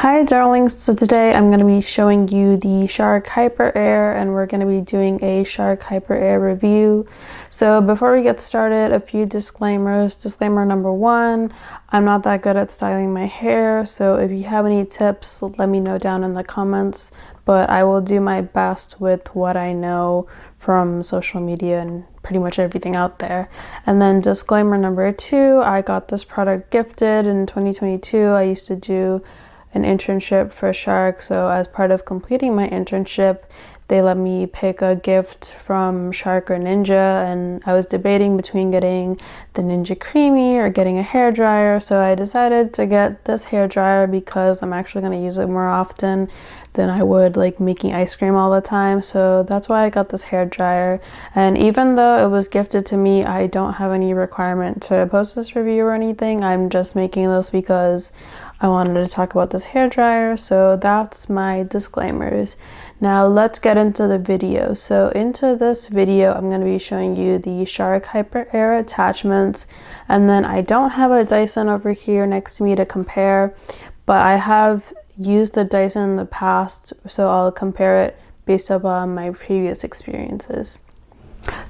Hi darlings, so today I'm going to be showing you the Shark Hyperair and we're going to be doing a Shark Hyperair review. So before we get started, a few disclaimers. Disclaimer number one, I'm not that good at styling my hair, so if you have any tips, let me know down in the comments, but I will do my best with what I know from social media and pretty much everything out there. And then disclaimer number two, I got this product gifted in 2022. I used to do an internship for Shark, so as part of completing my internship they let me pick a gift from Shark or Ninja, and I was debating between getting the Ninja Creamy or getting a hair dryer, so I decided to get this hair dryer because I'm actually going to use it more often than I would like making ice cream all the time. So that's why I got this hair dryer, and even though it was gifted to me, I don't have any requirement to post this review or anything. I'm just making this because I wanted to talk about this hair dryer, so that's my disclaimers. Now let's get into the video. So into this video, I'm going to be showing you the Shark Hyperair attachments, and then I don't have a Dyson over here next to me to compare, but I have used the Dyson in the past, so I'll compare it based upon my previous experiences.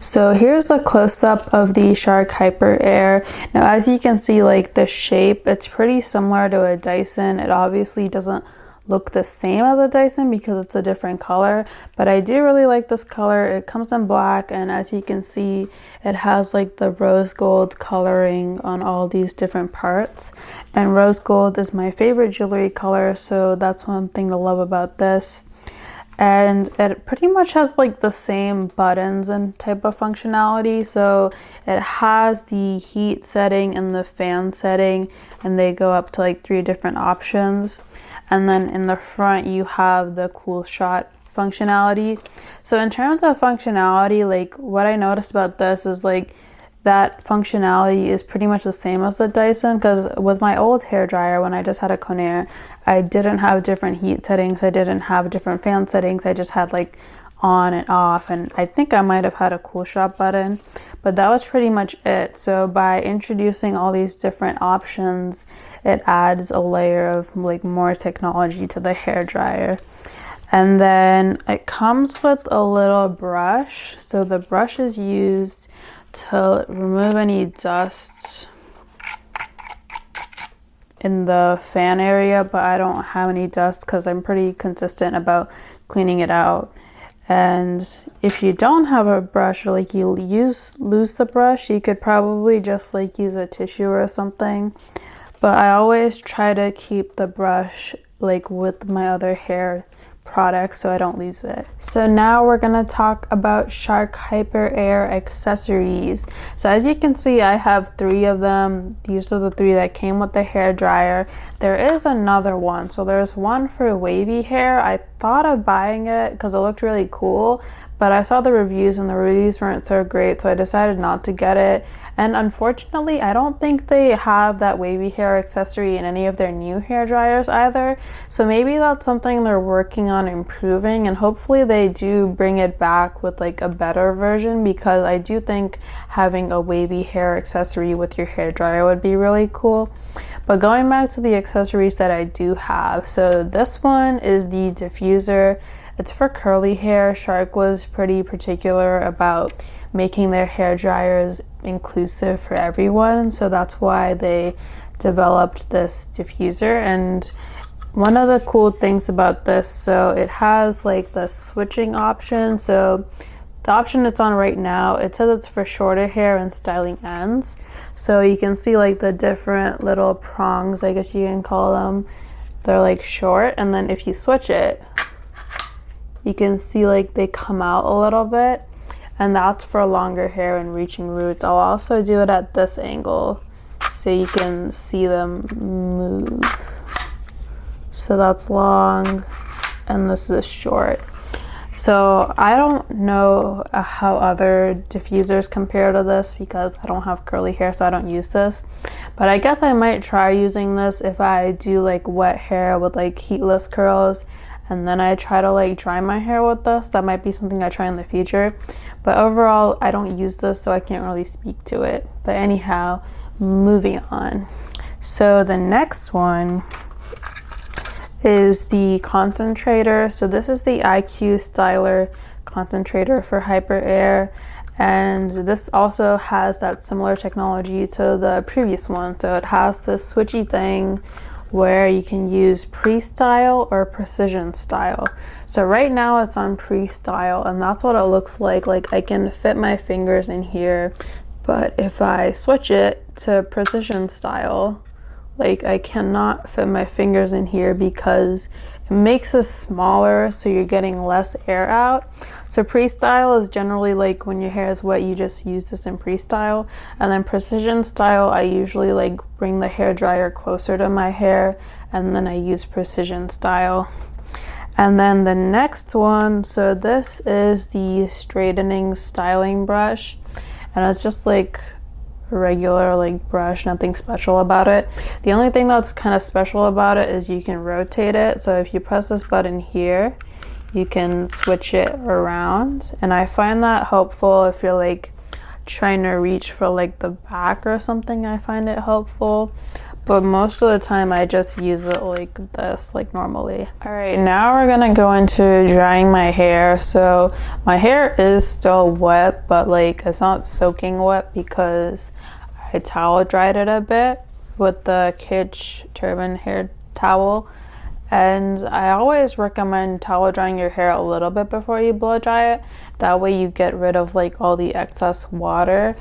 So here's a close-up of the Shark Hyperair. Now as you can see, like the shape, it's pretty similar to a Dyson. It obviously doesn't look the same as a Dyson because it's a different color, but I do really like this color. It comes in black, and as you can see, it has like the rose gold coloring on all these different parts, and rose gold is my favorite jewelry color, so that's one thing to love about this. And it pretty much has like the same buttons and type of functionality. So it has the heat setting and the fan setting, and they go up to like 3 different options. And then in the front you have the cool shot functionality. So in terms of functionality, like what I noticed about this is like that functionality is pretty much the same as the Dyson, because with my old hair dryer, when I just had a Conair, I didn't have different heat settings, I didn't have different fan settings, I just had like on and off, and I think I might have had a cool shot button, but that was pretty much it. So by introducing all these different options, it adds a layer of like more technology to the hair dryer. And then it comes with a little brush, so the brush is used to remove any dust in the fan area, but I don't have any dust because I'm pretty consistent about cleaning it out. And if you don't have a brush, or like you lose the brush, you could probably just like use a tissue or something, but I always try to keep the brush like with my other hair products so I don't lose it. So now we're gonna talk about Shark Hyperair accessories. So as you can see, I have 3 of them. These are the 3 that came with the hair dryer. There is another one. So there's one for wavy hair. I thought of buying it because it looked really cool, but I saw the reviews and the reviews weren't so great, so I decided not to get it. And unfortunately, I don't think they have that wavy hair accessory in any of their new hair dryers either. So maybe that's something they're working on improving, and hopefully they do bring it back with like a better version, because I do think having a wavy hair accessory with your hair dryer would be really cool. But going back to the accessories that I do have, so this one is the diffuser. It's for curly hair. Shark was pretty particular about making their hair dryers inclusive for everyone, so that's why they developed this diffuser. And one of the cool things about this, so it has like the switching option. So the option it's on right now, it says it's for shorter hair and styling ends. So you can see like the different little prongs, I guess you can call them. They're like short, and then if you switch it, you can see like they come out a little bit, and that's for longer hair and reaching roots. I'll also do it at this angle so you can see them move. So that's long and this is short. So I don't know how other diffusers compare to this because I don't have curly hair, so I don't use this, but I guess I might try using this if I do like wet hair with like heatless curls, and then I try to like dry my hair with this. That might be something I try in the future, but overall I don't use this, so I can't really speak to it. But anyhow, moving on. So the next one is the concentrator. So this is the IQ Styler concentrator for Hyperair, and this also has that similar technology to the previous one. So it has this switchy thing where you can use pre-style or precision style. So right now it's on pre-style, and that's what it looks like. Like, I can fit my fingers in here, but if I switch it to precision style, like, I cannot fit my fingers in here because it makes it smaller, so you're getting less air out. So pre-style is generally like when your hair is wet, you just use this in pre-style. And then precision style, I usually like bring the hair dryer closer to my hair, and then I use precision style. And then the next one, so this is the straightening styling brush, and it's just like a regular like brush, nothing special about it. The only thing that's kind of special about it is you can rotate it. So if you press this button here, you can switch it around, and I find that helpful if you're like trying to reach for like the back or something. I find it helpful, but most of the time I just use it like this, like normally. All right, now we're gonna go into drying my hair. So my hair is still wet, but like it's not soaking wet because I towel dried it a bit with the Kitsch turban hair towel. And I always recommend towel drying your hair a little bit before you blow dry it. That way you get rid of like all the excess water,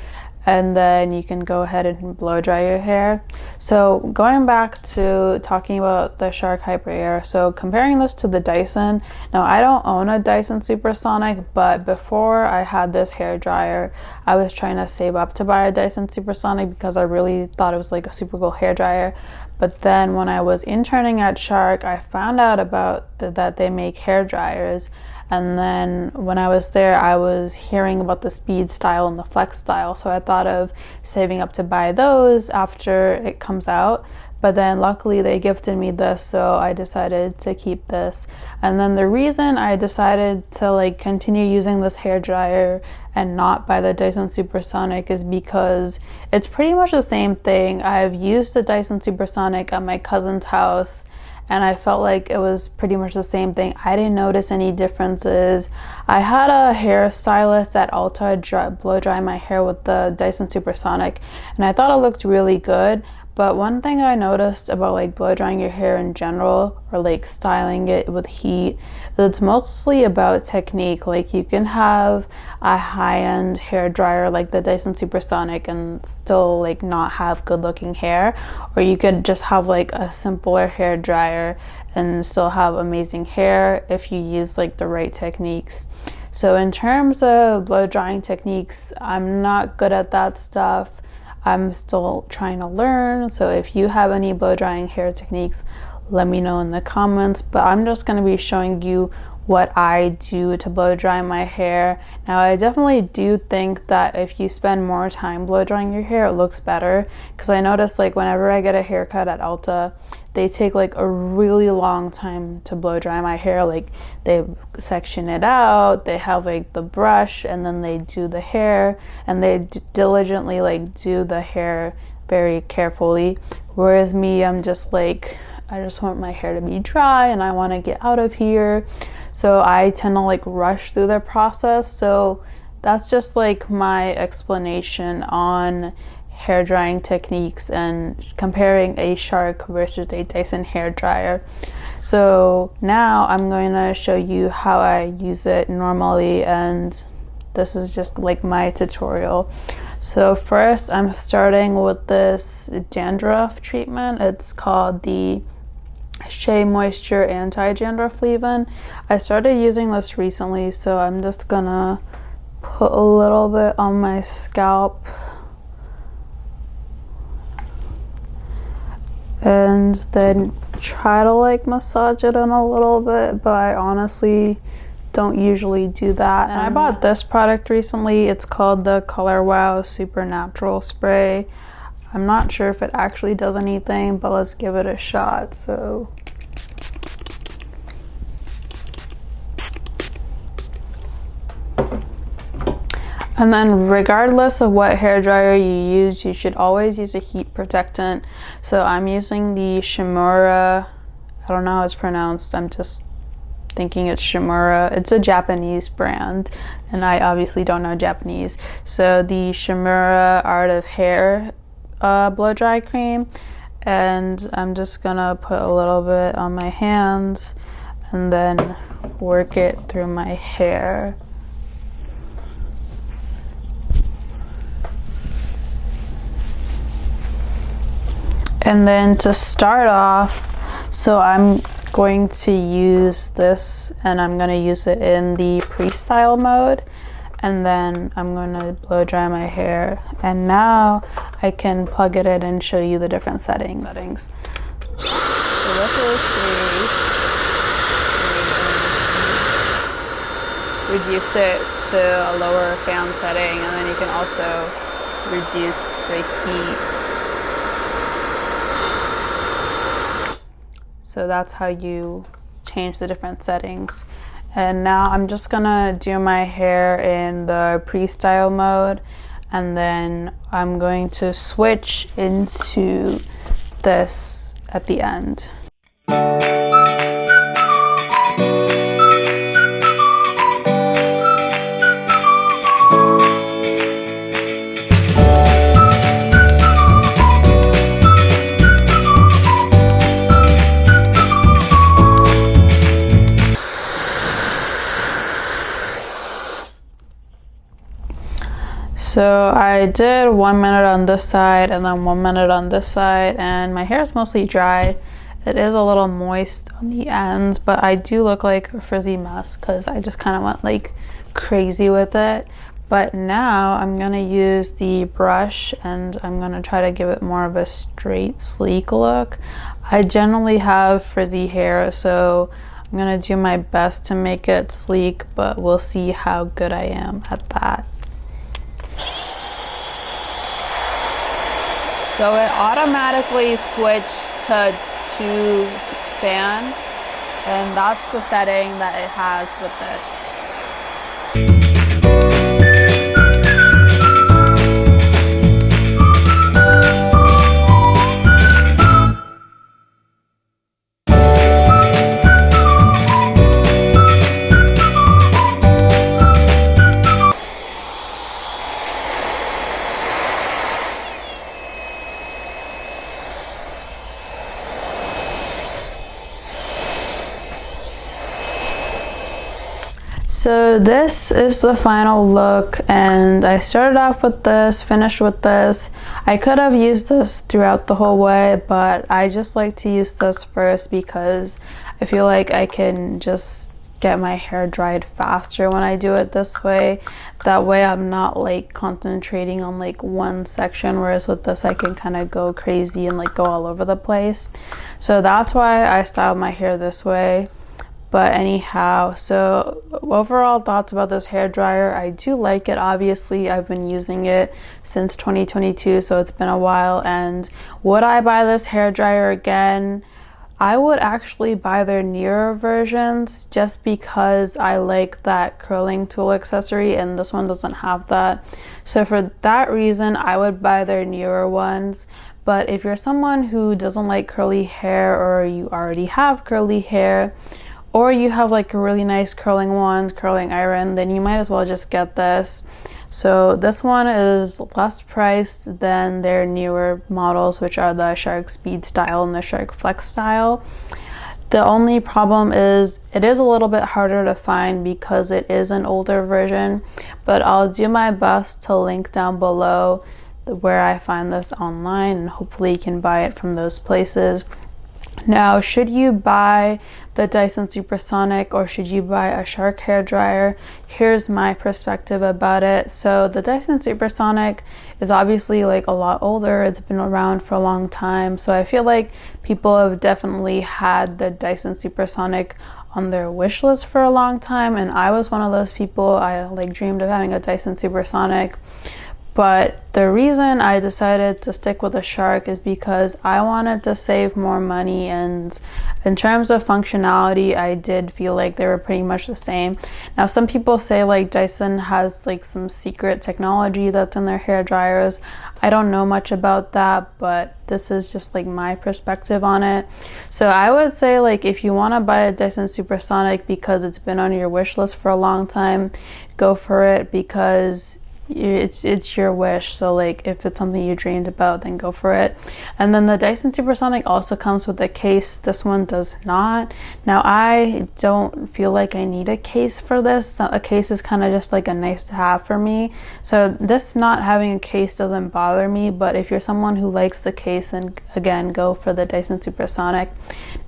and then you can go ahead and blow dry your hair. So going back to talking about the Shark Hyperair, so comparing this to the Dyson. Now, I don't own a Dyson Supersonic, but before I had this hair dryer, I was trying to save up to buy a Dyson Supersonic because I really thought it was like a super cool hair dryer. But then when I was interning at Shark, I found out about that they make hair dryers. And then when I was there, I was hearing about the speed style and the flex style. So I thought of saving up to buy those after it comes out. But then luckily they gifted me this, so I decided to keep this. And then the reason I decided to like continue using this hair dryer and not buy the Dyson Supersonic is because it's pretty much the same thing. I've used the Dyson Supersonic at my cousin's house, and I felt like it was pretty much the same thing. I didn't notice any differences. I had a hairstylist at Ulta blow dry my hair with the Dyson Supersonic, and I thought it looked really good. But one thing I noticed about like blow drying your hair in general, or like styling it with heat, it's mostly about technique. Like, you can have a high-end hair dryer like the Dyson Supersonic and still like not have good looking hair, or you could just have like a simpler hair dryer and still have amazing hair if you use like the right techniques. So in terms of blow drying techniques, I'm not good at that stuff. I'm still trying to learn. So if you have any blow drying hair techniques, let me know in the comments. But I'm just going to be showing you what I do to blow dry my hair. Now, I definitely do think that if you spend more time blow drying your hair, it looks better. Because I notice like whenever I get a haircut at Ulta, they take like a really long time to blow dry my hair. Like, they section it out, they have like the brush, and then they do the hair, and they diligently like do the hair very carefully. Whereas me, I'm just like, I just want my hair to be dry and I want to get out of here. So I tend to like rush through the process. So that's just like my explanation on hair drying techniques and comparing a Shark versus a Dyson hair dryer. So now I'm going to show you how I use it normally, and this is just like my tutorial. So first I'm starting with this dandruff treatment. It's called the Shea Moisture Anti-Dandruff Leave-In. I started using this recently, so I'm just gonna put a little bit on my scalp and then try to like massage it in a little bit, but I honestly don't usually do that. And I bought this product recently. It's called the Color Wow Super Natural Spray. I'm not sure if it actually does anything, but let's give it a shot. So and then regardless of what hair dryer you use, you should always use a heat protectant. So I'm using the Shimura I don't know how it's pronounced. I'm just thinking it's Shimura. It's a Japanese brand, and I obviously don't know Japanese. So the Shimura Art of Hair blow dry cream, and I'm just gonna put a little bit on my hands and then work it through my hair. And then to start off, so I'm going to use this, and I'm going to use it in the pre-style mode, and then I'm going to blow dry my hair, and now I can plug it in and show you the different settings. So this is reduce it to a lower fan setting, and then you can also reduce the heat. So that's how you change the different settings. And now I'm just gonna do my hair in the pre-style mode, and then I'm going to switch into this at the end. So I did 1 minute on this side and then 1 minute on this side, and my hair is mostly dry. It is a little moist on the ends, but I do look like a frizzy mess because I just kind of went like crazy with it. But now I'm gonna use the brush and I'm gonna try to give it more of a straight, sleek look. I generally have frizzy hair, so I'm gonna do my best to make it sleek, but we'll see how good I am at that. So it automatically switched to 2 fan, and that's the setting that it has with this. So this is the final look, and I started off with this, finished with this. I could have used this throughout the whole way, but I just like to use this first because I feel like I can just get my hair dried faster when I do it this way. That way I'm not like concentrating on like one section, whereas with this I can kind of go crazy and like go all over the place. So that's why I styled my hair this way. But anyhow, so overall thoughts about this hair dryer, I do like it. Obviously, I've been using it since 2022, so it's been a while. And would I buy this hair dryer again? I would actually buy their newer versions just because I like that curling tool accessory, and this one doesn't have that. So for that reason, I would buy their newer ones. But if you're someone who doesn't like curly hair, or you already have curly hair, or you have like a really nice curling wand, curling iron, then you might as well just get this. So this one is less priced than their newer models, which are the Shark Speed style and the Shark Flex style. The only problem is it is a little bit harder to find because it is an older version, but I'll do my best to link down below where I find this online, and hopefully you can buy it from those places. Now, should you buy the Dyson Supersonic or should you buy a Shark hair dryer? Here's my perspective about it. So the Dyson Supersonic is obviously like a lot older. It's been around for a long time. So I feel like people have definitely had the Dyson Supersonic on their wish list for a long time, and I was one of those people. I like dreamed of having a Dyson Supersonic. But the reason I decided to stick with a Shark is because I wanted to save more money, and in terms of functionality, I did feel like they were pretty much the same. Now, some people say like Dyson has like some secret technology that's in their hair dryers. I don't know much about that, but this is just like my perspective on it. So I would say like if you want to buy a Dyson Supersonic because it's been on your wish list for a long time, go for it, because it's your wish. So like if it's something you dreamed about, then go for it. And then the Dyson Supersonic also comes with a case. This one does not. Now, I don't feel like I need a case for this. So a case is kind of just like a nice to have for me, so this not having a case doesn't bother me. But if you're someone who likes the case, then again, go for the Dyson Supersonic.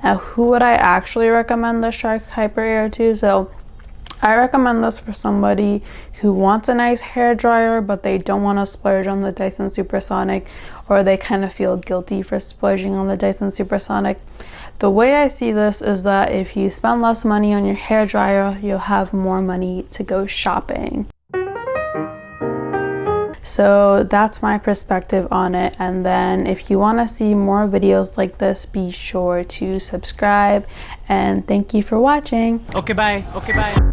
Now, who would I actually recommend the Shark Hyperair to? So I recommend this for somebody who wants a nice hair dryer, but they don't want to splurge on the Dyson Supersonic, or they kind of feel guilty for splurging on the Dyson Supersonic. The way I see this is that if you spend less money on your hair dryer, you'll have more money to go shopping. So that's my perspective on it. And then if you want to see more videos like this, be sure to subscribe, and thank you for watching. Okay, bye. Okay, bye.